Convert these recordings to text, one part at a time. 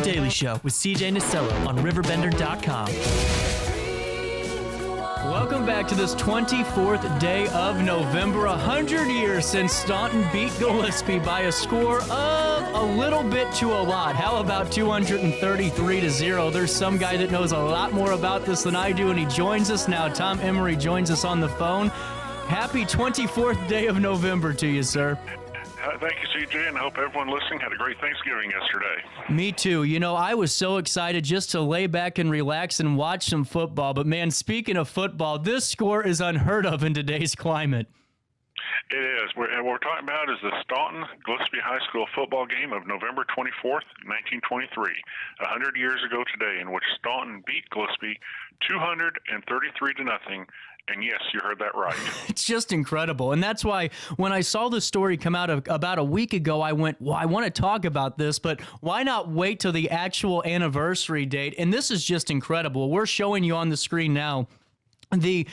Daily Show with CJ Nasello on RiverBender.com. Welcome back to this 24th day of November, 100 years since Staunton beat Gillespie by a score of a little bit to a lot. How about 233-0? There's some guy that knows a lot more about this than I do, and he joins us now. Tom Emery joins us on the phone. Happy 24th day of November to you, sir. Thank you, CJ, and I hope everyone listening had a great Thanksgiving yesterday. Me too. You know, I was so excited just to lay back and relax and watch some football. But, man, speaking of football, this score is unheard of in today's climate. It is. And what we're talking about is the Staunton Gillespie High School football game of November 24th, 1923, 100 years ago today, in which Staunton beat Gillespie 233-0. And yes, you heard that right. It's just incredible. And that's why when I saw the story come out about a week ago, I went, well, I want to talk about this, but why not wait till the actual anniversary date? And this is just incredible. We're showing you on the screen now the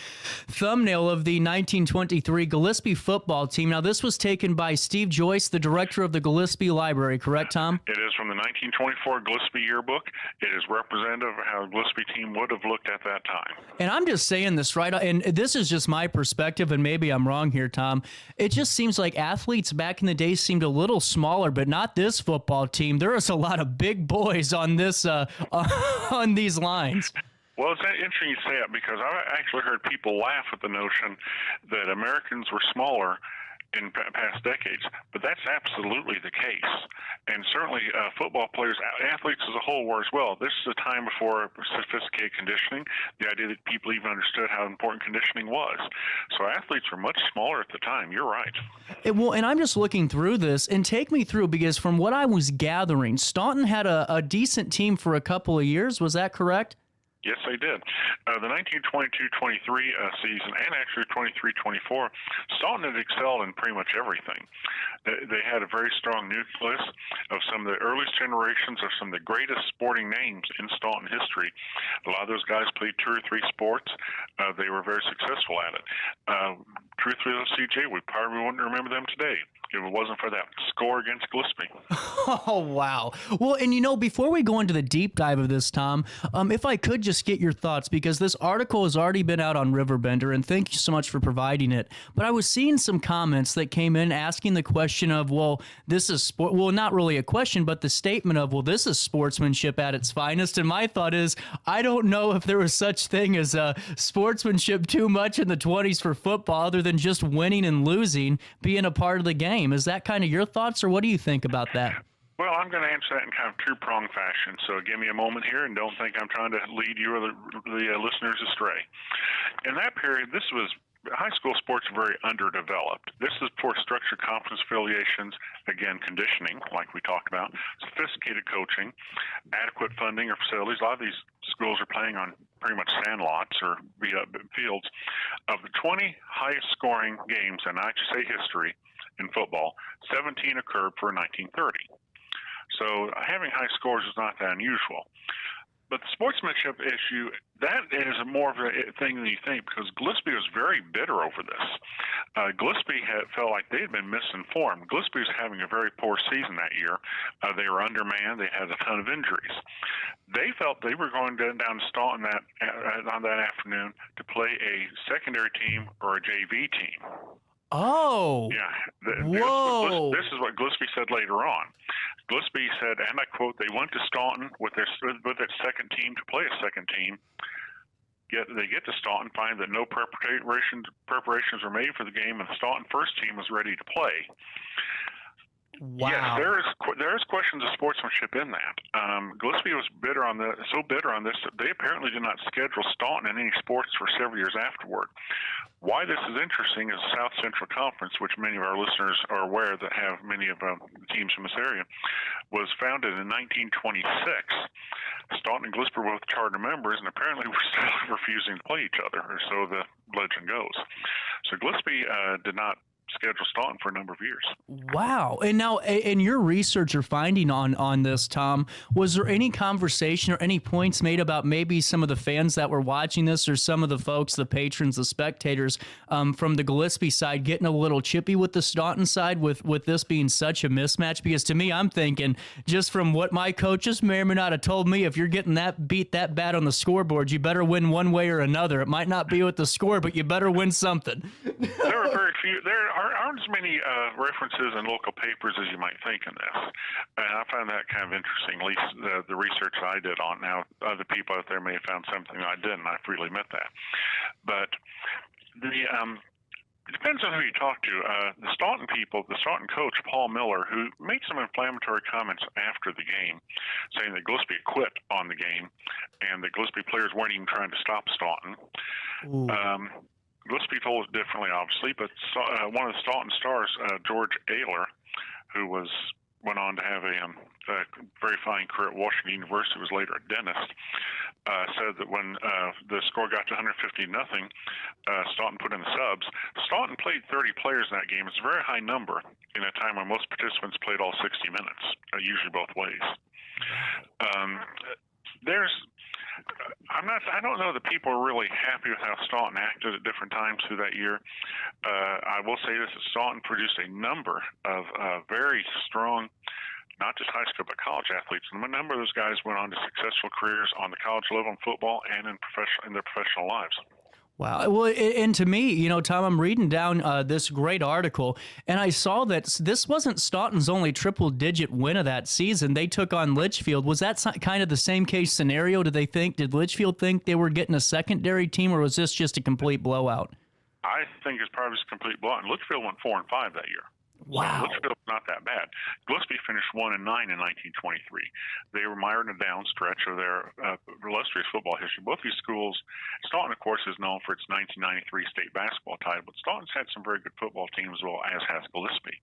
thumbnail of the 1923 Gillespie football team. Now, this was taken by Steve Joyce, the director of the Gillespie Library, correct, Tom? It is from the 1924 Gillespie yearbook. It is representative of how the Gillespie team would have looked at that time. And I'm just saying this, right? And this is just my perspective, and maybe I'm wrong here, Tom. It just seems like athletes back in the day seemed a little smaller, but not this football team. There is a lot of big boys on this on these lines. Well, it's interesting you say that because I actually heard people laugh at the notion that Americans were smaller in past decades, but that's absolutely the case. And certainly football players, athletes as a whole were as well. This is a time before sophisticated conditioning, the idea that people even understood how important conditioning was. So athletes were much smaller at the time. You're right. Well, and I'm just looking through this, and take me through, because from what I was gathering, Staunton had a decent team for a couple of years. Was that correct? Yes, they did. The 1922-23 season, and actually 23-24, Staunton had excelled in pretty much everything. They had a very strong nucleus of some of the earliest generations of some of the greatest sporting names in Staunton history. A lot of those guys played 2 or 3 sports. They were very successful at it. Truthfully, CJ, we probably wouldn't remember them today if it wasn't for that score against Gillespie. Oh, wow. Well, and you know, before we go into the deep dive of this, Tom, if I could just get your thoughts, because this article has already been out on RiverBender, and thank you so much for providing it. But I was seeing some comments that came in asking the question of, well, this is sport. Well, not really a question, but the statement of, well, this is sportsmanship at its finest. And my thought is, I don't know if there was such thing as sportsmanship too much in the 20s for football, other than just winning and losing, being a part of the game. Is that kind of your thoughts, or what do you think about that? Well, I'm going to answer that in kind of two-pronged fashion, so give me a moment here, and don't think I'm trying to lead you or the listeners astray. In that period, high school sports are very underdeveloped. This is for structured conference affiliations, again, conditioning, like we talked about, sophisticated coaching, adequate funding or facilities. A lot of these schools are playing on pretty much sand lots or fields. Of the 20 highest scoring games in IHSA history in football, 17 occurred for 1930. So having high scores is not that unusual. But the sportsmanship issue, that is more of a thing than you think, because Gillespie was very bitter over this. Gillespie felt like they had been misinformed. Gillespie was having a very poor season that year. They were undermanned. They had a ton of injuries. They felt they were going down to Staunton on that afternoon to play a secondary team or a JV team. Oh. Yeah. Whoa. This is what Gillespie said later on. Gillespie said, and I quote, they went to Staunton with their second team to play a second team. Yet they get to Staunton, find that no preparations were made for the game, and the Staunton first team was ready to play. Wow. Yes, there is questions of sportsmanship in that. Gillespie was so bitter on this that they apparently did not schedule Staunton in any sports for several years afterward. Why this is interesting is the South Central Conference, which many of our listeners are aware that have many of the teams from this area, was founded in 1926. Staunton and Gillespie were both charter members, and apparently were still refusing to play each other, or so the legend goes. So Gillespie did not schedule Staunton for a number of years. Wow. And now, in your research or finding on this, Tom, was there any conversation or any points made about maybe some of the fans that were watching this, or some of the folks, the patrons, the spectators from the Gillespie side getting a little chippy with the Staunton side with this being such a mismatch? Because to me, I'm thinking, just from what my coaches may or may not have told me, if you're getting that beat that bad on the scoreboard, you better win one way or another. It might not be with the score, but you better win something. There are very few. There aren't as many references in local papers as you might think in this, and I find that kind of interesting. At least the research I did on. Now, other people out there may have found something I didn't. I freely admit that, but it depends on who you talk to. The Staunton people, the Staunton coach, Paul Miller, who made some inflammatory comments after the game, saying that Gillespie quit on the game and that Gillespie players weren't even trying to stop Staunton. Gillespie told us differently, obviously, but one of the Staunton stars, George Ayler, who went on to have a very fine career at Washington University, was later a dentist, said that when the score got to 150-0, Staunton put in the subs. Staunton played 30 players in that game. It's a very high number in a time when most participants played all 60 minutes, usually both ways. I don't know that people are really happy with how Staunton acted at different times through that year. I will say this: that Staunton produced a number of very strong, not just high school but college athletes, and a number of those guys went on to successful careers on the college level in football and in their professional lives. Wow. Well, and to me, Tom, I'm reading down this great article, and I saw that this wasn't Staunton's only triple-digit win of that season. They took on Litchfield. Was that kind of the same case scenario? Did Litchfield think they were getting a secondary team, or was this just a complete blowout? I think it's probably just a complete blowout. And Litchfield went 4-5 that year. Wow. So Litchfield's not that bad. Gillespie finished 1-9 in 1923. They were mired in a down stretch of their illustrious football history. Both these schools, Staunton, of course, is known for its 1993 state basketball title, but Staunton's had some very good football teams, as well as has Gillespie.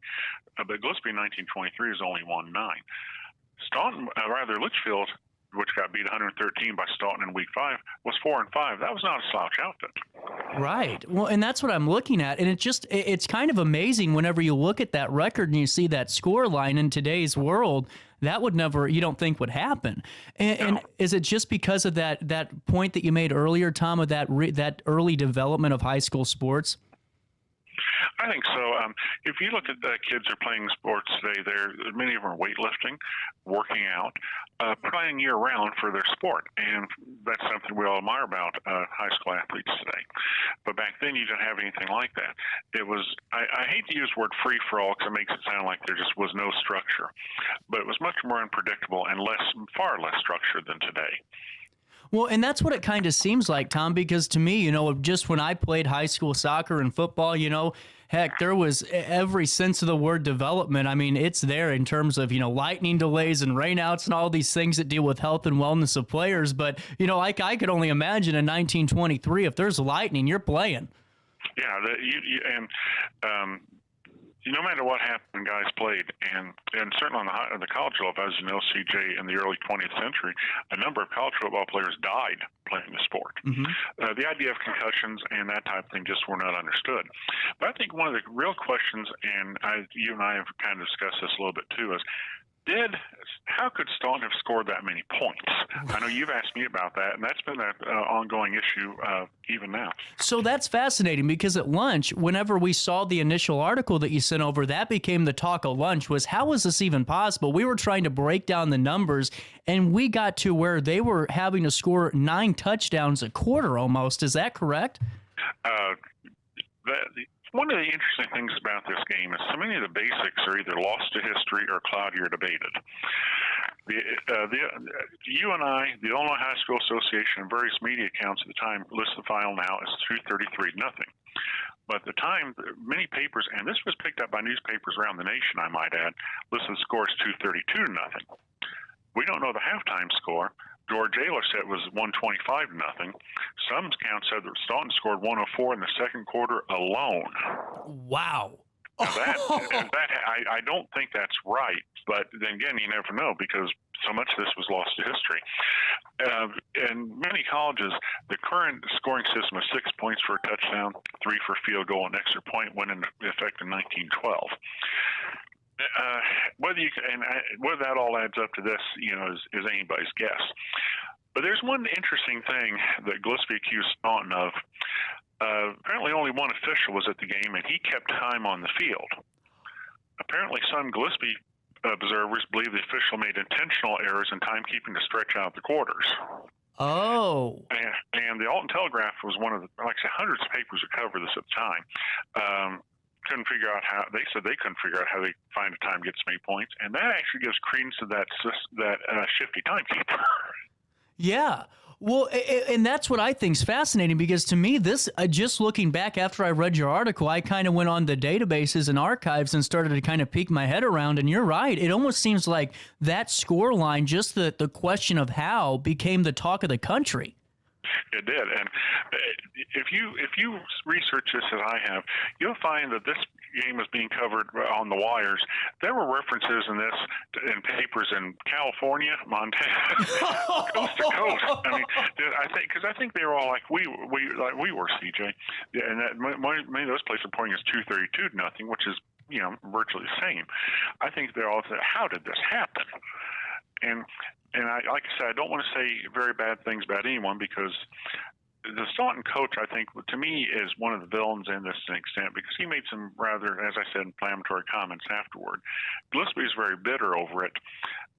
But Gillespie in 1923 is only 1-9. Litchfield, which got beat 113 by Staunton in Week 5, was 4-5. That was not a slouch outfit. Right. Well, and that's what I'm looking at. And it's kind of amazing whenever you look at that record and you see that score line in today's world. That would never, you don't think would happen. And is it just because of that point that you made earlier, Tom, of that early development of high school sports? I think so. If you look at the kids who are playing sports today, many of them are weightlifting, working out, playing year-round for their sport, and that's something we all admire about high school athletes today. But back then, you didn't have anything like that. It was, I hate to use the word free-for-all because it makes it sound like there just was no structure, but it was much more unpredictable and far less structured than today. Well, and that's what it kind of seems like, Tom, because to me, just when I played high school soccer and football, heck, there was every sense of the word development. I mean, it's there in terms of, lightning delays and rainouts and all these things that deal with health and wellness of players. But, I could only imagine in 1923, if there's lightning, you're playing. Yeah, no matter what happened, guys played, and certainly on the college level, as you know, CJ, in the early 20th century, a number of college football players died playing the sport. Mm-hmm. The idea of concussions and that type of thing just were not understood. But I think one of the real questions, and you and I have kind of discussed this a little bit too, is how could Staunton have scored that many points? I know you've asked me about that, and that's been an ongoing issue even now. So that's fascinating because at lunch, whenever we saw the initial article that you sent over, that became the talk of lunch was, how was this even possible? We were trying to break down the numbers, and we got to where they were having to score 9 touchdowns a quarter almost. Is that correct? One of the interesting things about this game is so many of the basics are either lost to history or cloudy or debated. You and I, the Illinois High School Association, and various media accounts at the time list the final now as 233-0. But at the time, many papers, and this was picked up by newspapers around the nation, I might add, listed the score as 232-0. We don't know the halftime score. George Ayler said it was 125-0. Some accounts said that Staunton scored 104 in the second quarter alone. Wow. Now I don't think that's right, but then again, you never know because so much of this was lost to history. in many colleges, the current scoring system is 6 points for a touchdown, 3 for a field goal, and extra point went into effect in 1912. Whether that all adds up to this, is anybody's guess. But there's one interesting thing that Gillespie accused Staunton of. Apparently, only one official was at the game, and he kept time on the field. Apparently, some Gillespie observers believe the official made intentional errors in timekeeping to stretch out the quarters. Oh. And the Alton Telegraph was one of the, like I said, hundreds of papers that cover this at the time. Couldn't figure out how, they said they couldn't figure out how they find a time gets many points, and that actually gives credence to that shifty timekeeper. Yeah. Well, and that's what I think is fascinating, because to me, this, just looking back after I read your article, I kind of went on the databases and archives and started to kind of peek my head around. And you're right. It almost seems like that score line, just the question of how, became the talk of the country. It did. And if you research this as I have, you'll find that this game was being covered on the wires. There were references in this in papers in California, Montana, coast to coast. I mean, I think they were all like we were, CJ, and that, many of those places are pointing us 232 to nothing, which is virtually the same. I think they're all saying, how did this happen? And like I said, I don't want to say very bad things about anyone, because the Staunton coach, I think, to me, is one of the villains in this to an extent, because he made some rather, as I said, inflammatory comments afterward. Gillespie is very bitter over it.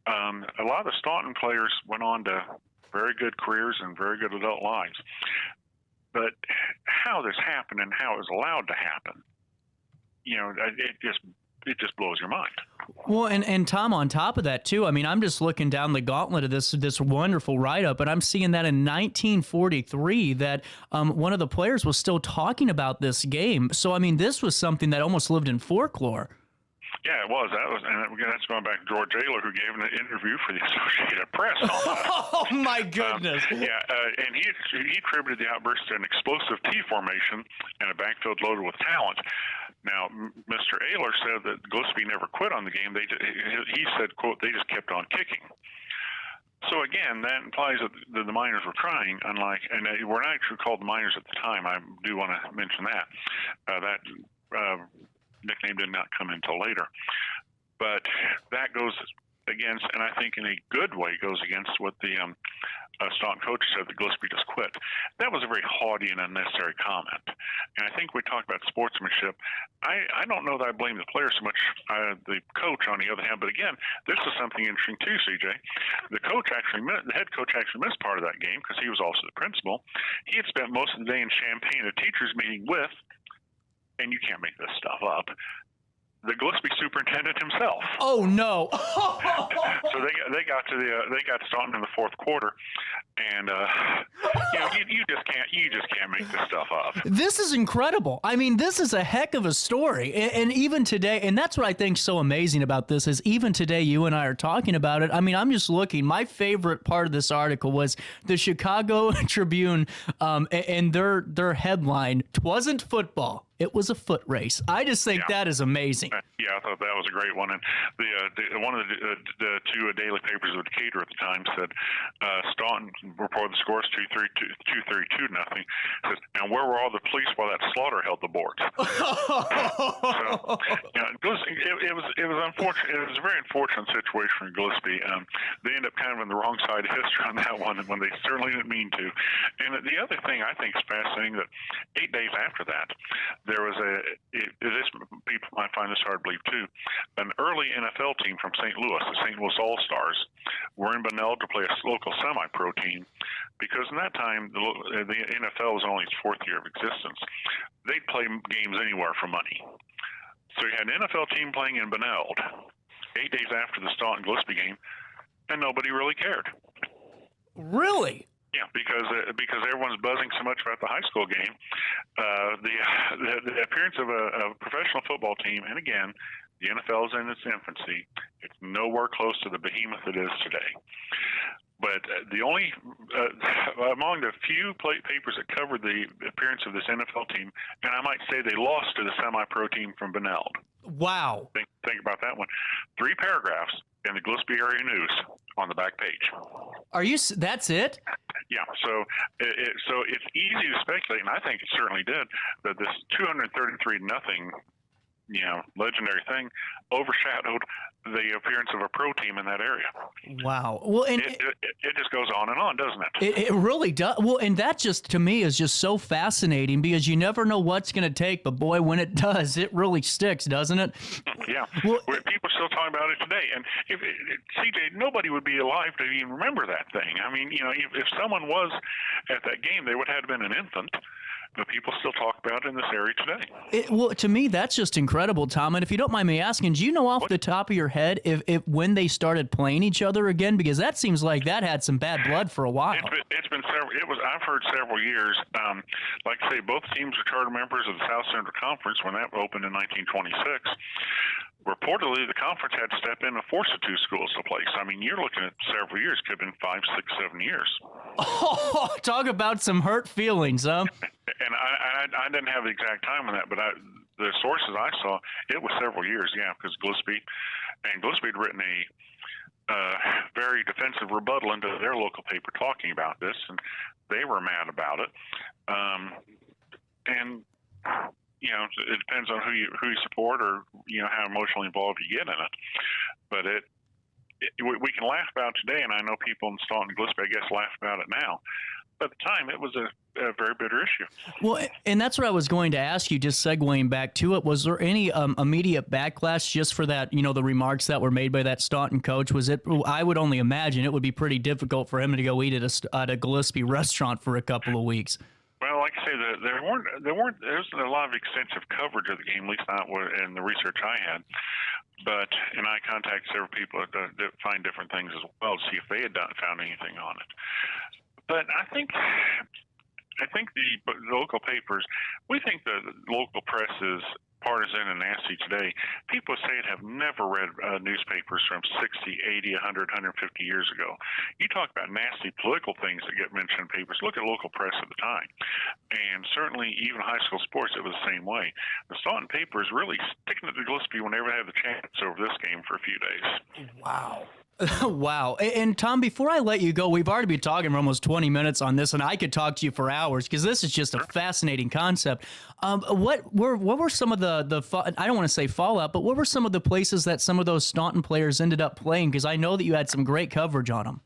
A lot of the Staunton players went on to very good careers and very good adult lives. But how this happened and how it was allowed to happen, it just blows your mind. Well, and Tom, on top of that, too, I mean, I'm just looking down the gauntlet of this wonderful write-up, and I'm seeing that in 1943 that one of the players was still talking about this game. So, I mean, this was something that almost lived in folklore. Yeah, it was. And that's going back to George Ayler, who gave an interview for the Associated Press on that. Oh, my goodness. And he attributed the outburst to an explosive T formation and a backfield loaded with talent. Now, Mr. Ayler said that Gillespie never quit on the game. He said, quote, they just kept on kicking. So, again, that implies that the Miners were trying, and they were not actually called the Miners at the time. I do want to mention that. That nickname did not come until later. But that goes against, and I think in a good way, goes against what the Staunton coach said, that Gillespie just quit. That was a very haughty and unnecessary comment. And I think we talk about sportsmanship. I don't know that I blame the player so much, the coach on the other hand. But again, this is something interesting too, CJ. The head coach actually missed part of that game because he was also the principal. He had spent most of the day in Champaign at a teachers meeting with, and you can't make this stuff up, the Gillespie superintendent himself. Oh no! So they got to Staunton in the fourth quarter, and you just can't make this stuff up. This is incredible. I mean, this is a heck of a story, and even today, and that's what I think so amazing about this is even today you and I are talking about it. I mean, I'm just looking. My favorite part of this article was the Chicago Tribune, and their headline: "'Twasn't football. It was a foot race." I just think that is amazing. Yeah, I thought that was a great one. And one of the two daily papers of Decatur at the time said Staunton reported the scores 232 nothing. Says, and where were all the police while that slaughter held the boards? So, it was unfortunate. It was a very unfortunate situation for Gillespie. They ended up kind of on the wrong side of history on that one when they certainly didn't mean to. And the other thing I think is fascinating that 8 days after that, there was people might find this hard to believe too, an early NFL team from St. Louis, the St. Louis All-Stars, were in Benel to play a local semi-pro team, because in that time, the NFL was only its fourth year of existence. They'd play games anywhere for money. So you had an NFL team playing in Benel 8 days after the Staunton Gillespie game, and nobody really cared. Really? Yeah, because everyone's buzzing so much about the high school game. The appearance of a professional football team, and again, the NFL is in its infancy. It's nowhere close to the behemoth it is today. But the only among the few papers that covered the appearance of this NFL team, and I might say they lost to the semi-pro team from Benel. Wow. Think about that one. 3 paragraphs in the Gillespie Area News on the back page. That's it? Yeah, so it's easy to speculate, and I think it certainly did, that this 233-0, legendary thing overshadowed the appearance of a pro team in that area. Wow. Well, and it just goes on and on, doesn't it? It really does. Well, and that just, to me, is just so fascinating because you never know what's going to take, but boy, when it does, it really sticks, doesn't it? Yeah. Well, people still talk about it today. And CJ, nobody would be alive to even remember that thing. I mean, if someone was at that game, they would have been an infant. But people still talk about it in this area today. Well, to me, that's just incredible, Tom. And if you don't mind me asking, do you know off the top of your head if when they started playing each other again? Because that seems like that had some bad blood for a while. It's been several. I've heard several years. Like I say, both teams are charter members of the South Central Conference when that opened in 1926. Reportedly, the conference had to step in and force the two schools to play. So, I mean, you're looking at several years. Could have been 5, 6, 7 years. Oh, talk about some hurt feelings, huh? And I didn't have the exact time on that, but the sources I saw, it was several years, because Gillespie had written a very defensive rebuttal into their local paper talking about this, and they were mad about it. It depends on who you support or how emotionally involved you get in it. But we can laugh about it today, and I know people in Staunton and Gillespie, I guess, laugh about it now. But at the time, it was a very bitter issue. Well, and that's what I was going to ask you, just segueing back to it. Was there any immediate backlash just for that, the remarks that were made by that Staunton coach? Was it? I would only imagine it would be pretty difficult for him to go eat at a Gillespie restaurant for a couple of weeks. Well, like I say, there wasn't a lot of extensive coverage of the game, at least not in the research I had. And I contacted several people that find different things as well to see if they had found anything on it. But I think the local papers, we think the local press is partisan and nasty today. People say it have never read newspapers from 60, 80, 100, 150 years ago. You talk about nasty political things that get mentioned in papers. Look at local press at the time. And certainly even high school sports, it was the same way. The Staunton papers really sticking it to Gillespie whenever they had the chance over this game for a few days. Wow. Wow. And Tom, before I let you go, we've already been talking for almost 20 minutes on this, and I could talk to you for hours because this is just a fascinating concept. What were some of the I don't want to say fallout, but what were some of the places that some of those Staunton players ended up playing? Because I know that you had some great coverage on them.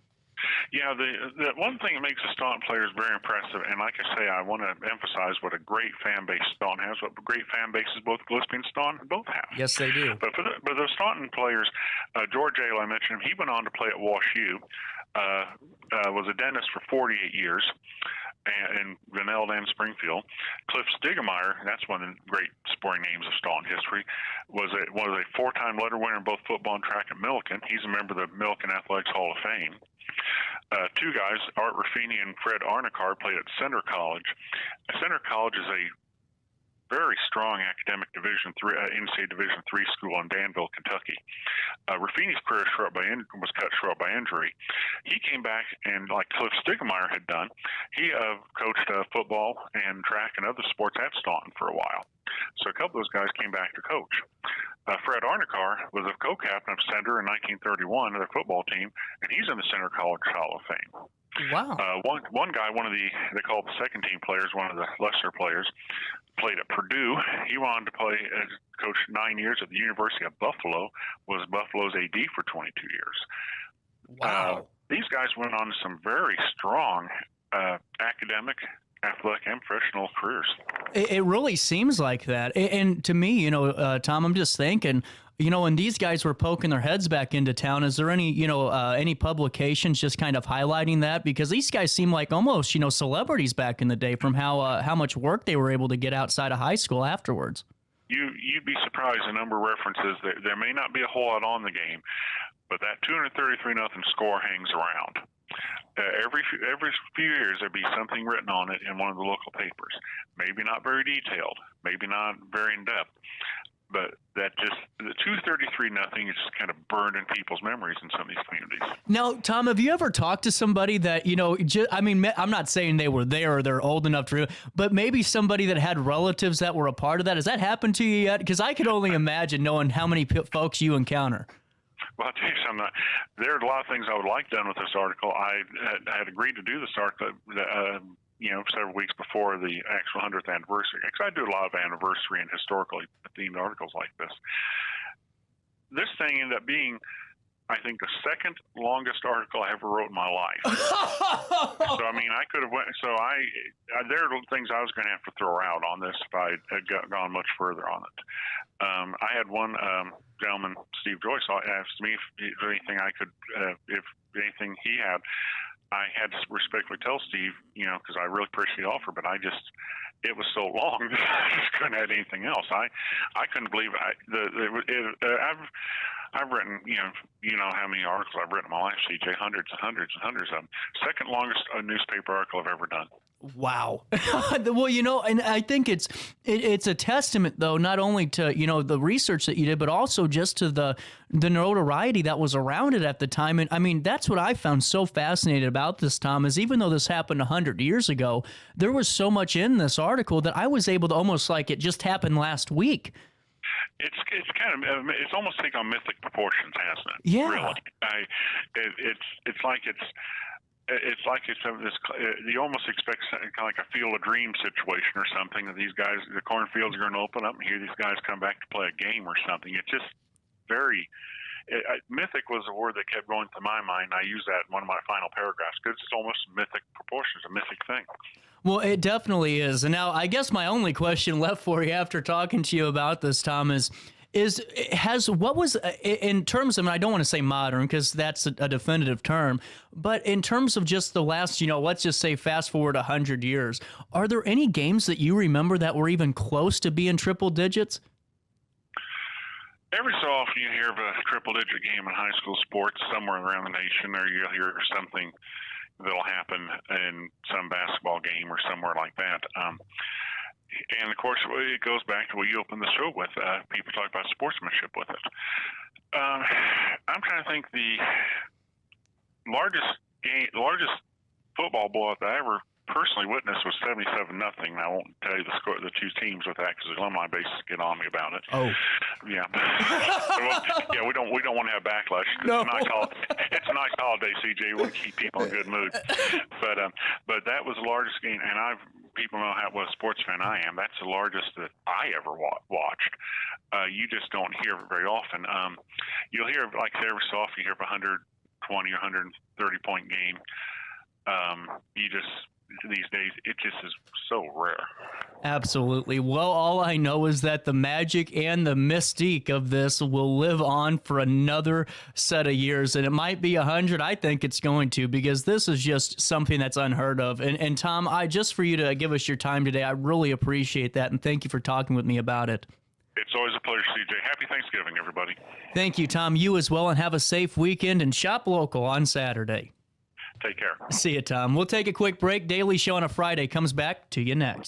Yeah, the one thing that makes the Staunton players very impressive, and like I say, I want to emphasize what a great fan base Staunton has, what great fan bases both Gillespie and Staunton both have. Yes, they do. But for the Staunton players, George Ale, I mentioned him, he went on to play at Wash U, was a dentist for 48 years in Grinnell and Springfield. Cliff Stigemeyer, that's one of the great sporting names of Staunton history, was a 4-time letter winner in both football and track at Milliken. He's a member of the Milliken Athletics Hall of Fame. Two guys, Art Raffini and Fred Arnicar, played at Center College. Center College is a very strong academic NCAA Division III school in Danville, Kentucky. Raffini's career was cut short by injury. He came back, and like Cliff Stigemeyer had done, he coached football and track and other sports at Staunton for a while. So a couple of those guys came back to coach. Fred Arnicar was a co-captain of Center in 1931 of their football team, and he's in the Center College Hall of Fame. Wow. One guy, they call it the second team players, one of the lesser players, played at Purdue. He wanted to play as coach 9 years at the University of Buffalo, was Buffalo's AD for 22 years. Wow. These guys went on to some very strong academic, athletic, and professional careers. It really seems like that. And to me, Tom, I'm just thinking, when these guys were poking their heads back into town, is there any, any publications just kind of highlighting that? Because these guys seem like almost, celebrities back in the day from how much work they were able to get outside of high school afterwards. You'd be surprised the number of references. There may not be a whole lot on the game, but that 233-0 score hangs around. Every few years there'd be something written on it in one of the local papers. Maybe not very detailed, maybe not very in depth, but that just the 233-0 is just kind of burned in people's memories in some of these communities. Now, Tom, have you ever talked to somebody that I'm not saying they were there or they're old enough to, but maybe somebody that had relatives that were a part of that? Has that happened to you yet? Because I could only imagine knowing how many folks you encounter. Well, I'll tell you something. There are a lot of things I would like done with this article. I had agreed to do this article, several weeks before the actual 100th anniversary. Because I do a lot of anniversary and historically themed articles like this. This thing ended up being, I think, the second longest article I ever wrote in my life. So I mean, I could have went. So there are things I was going to have to throw out on this if I had gone much further on it. I had one gentleman, Steve Joyce, asked me if anything I could, if anything he had. I had to respectfully tell Steve, because I really appreciate the offer, but it was so long that I just couldn't add anything else. I couldn't believe I've written, how many articles I've written in my life, CJ, hundreds and hundreds and hundreds of them. Second longest newspaper article I've ever done. Wow. Well, and I think it's a testament, though, not only to, the research that you did, but also just to the notoriety that was around it at the time. And I mean, that's what I found so fascinating about this, Tom, is even though this happened 100 years ago, there was so much in this article that I was able to almost like it just happened last week. It's kind of, it's almost taken on mythic proportions, hasn't it? Yeah. Really. It's like this. You almost expect kind of like a Field of Dreams situation or something. That these guys, the cornfields are going to open up, and here these guys come back to play a game or something. It's just very mythic was a word that kept going to my mind. I use that in one of my final paragraphs because it's almost mythic proportions, a mythic thing. Well, it definitely is. And now, I guess my only question left for you after talking to you about this, Tom, what was, in terms of, and I don't want to say modern because that's a definitive term, but in terms of just the last, let's just say fast forward 100 years, are there any games that you remember that were even close to being triple digits? Every so often you hear of a triple-digit game in high school sports somewhere around the nation, or you'll hear something that'll happen in some basketball game or somewhere like that. And of course, it goes back to what you opened the show with. People talk about sportsmanship with it. I'm trying to think the largest football blowout that I ever personally witnessed was 77-0. I won't tell you the score, the two teams with that, because the alumni bases get on me about it. Oh, yeah, yeah. We don't want to have backlash. No. It's a nice holiday, CJ. We want to keep people in a good mood. But that was the largest game, and people know what a sports fan I am. That's the largest that I ever watched. You just don't hear it very often. You'll hear, like every so often, you hear of a 120 or 130 point game. These days, it just is so rare. Absolutely. Well, all I know is that the magic and the mystique of this will live on for another set of years, and it might be 100. I think it's going to, because this is just something that's unheard of. And Tom, just for you to give us your time today, I really appreciate that, and thank you for talking with me about it. It's always a pleasure, CJ. Happy Thanksgiving, everybody. Thank you, Tom. You as well, and have a safe weekend, and shop local on Saturday. Take care. See you, Tom. We'll take a quick break. Daily Show on a Friday comes back to you next.